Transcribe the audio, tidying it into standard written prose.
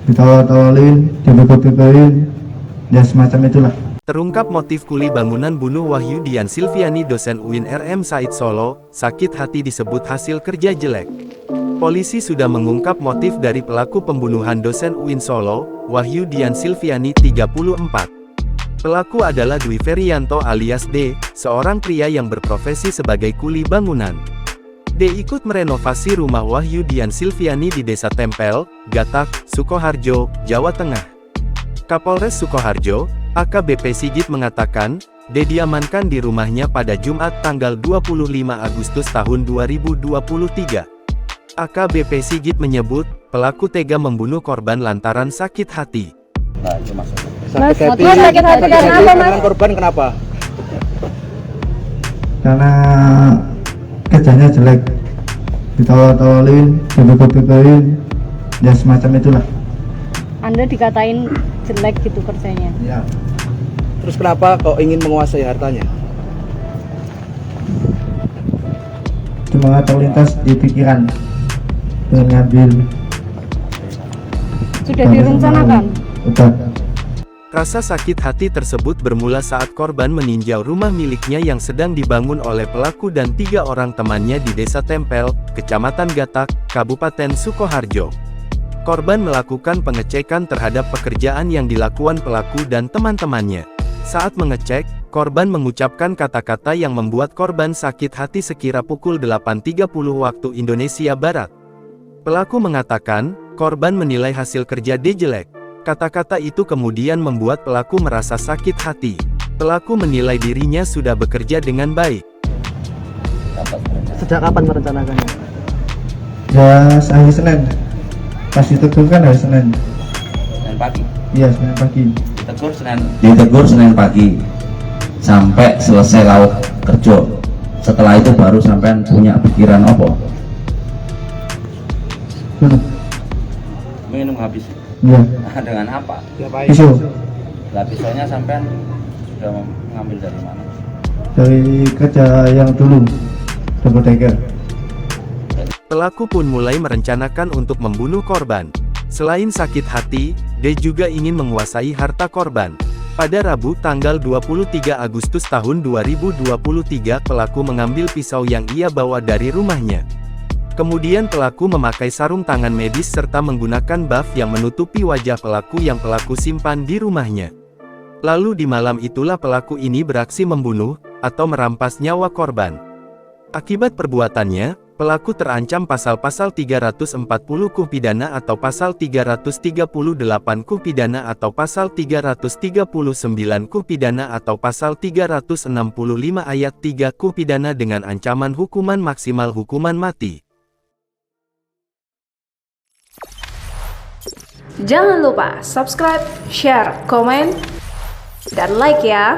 ditawar-tawarin, dibego-begoin, ya semacam itulah. Terungkap motif kuli bangunan bunuh Wahyu Dian Silviani dosen UIN RM Said Solo, sakit hati disebut hasil kerja jelek. Polisi sudah mengungkap motif dari pelaku pembunuhan dosen UIN Solo, Wahyu Dian Silviani 34. Pelaku adalah Dwi Ferianto alias D, seorang pria yang berprofesi sebagai kuli bangunan. D ikut merenovasi rumah Wahyu Dian Silviani di Desa Tempel, Gatak, Sukoharjo, Jawa Tengah. Kapolres Sukoharjo, AKBP Sigit mengatakan, D diamankan di rumahnya pada Jumat tanggal 25 Agustus tahun 2023. AKBP Sigit menyebut, pelaku tega membunuh korban lantaran sakit hati. Nah, itu maksudnya. Mas, sakit hati karena apa, Mas? Korban kenapa? Karena kerjanya jelek, ditawar-tawarin, dibego-begoin, ya semacam itulah. Anda dikatain jelek gitu kerjanya. Ya. Terus kenapa kok ingin menguasai hartanya? Cuma terlintas di pikiran pengen ngambil. Sudah direncanakan? Udah. Rasa sakit hati tersebut bermula saat korban meninjau rumah miliknya yang sedang dibangun oleh pelaku dan 3 orang temannya di Desa Tempel, Kecamatan Gatak, Kabupaten Sukoharjo. Korban melakukan pengecekan terhadap pekerjaan yang dilakukan pelaku dan teman-temannya. Saat mengecek, korban mengucapkan kata-kata yang membuat korban sakit hati sekira pukul 8.30 waktu Indonesia Barat. Pelaku mengatakan, korban menilai hasil kerja D jelek. Kata-kata itu kemudian membuat pelaku merasa sakit hati. Pelaku menilai dirinya sudah bekerja dengan baik. Sejak kapan merencanakannya? Ya, hari Senin. Pas ditegur kan hari Senin. Senin pagi. Iya, Senin pagi. Ditegur Senin pagi sampai selesai lauk kerja. Setelah itu baru sampean punya pikiran apa? Minum habis. Iya. Nah, dengan apa? Pisau Lah pisaunya sampean sudah mengambil dari mana? dari kerja yang dulu, double decker. Pelaku pun mulai merencanakan untuk membunuh korban. Selain sakit hati, D juga ingin menguasai harta korban. Pada Rabu tanggal 23 Agustus tahun 2023 pelaku mengambil pisau yang ia bawa dari rumahnya. Kemudian pelaku memakai sarung tangan medis serta menggunakan buff yang menutupi wajah pelaku yang pelaku simpan di rumahnya. Lalu di malam itulah pelaku ini beraksi membunuh, atau merampas nyawa korban. Akibat perbuatannya, pelaku terancam pasal-pasal 340 KUH pidana atau pasal 338 KUH pidana atau pasal 339 KUH pidana atau pasal 365 ayat 3 KUH pidana dengan ancaman hukuman maksimal hukuman mati. Jangan lupa subscribe, share, komen, dan like ya!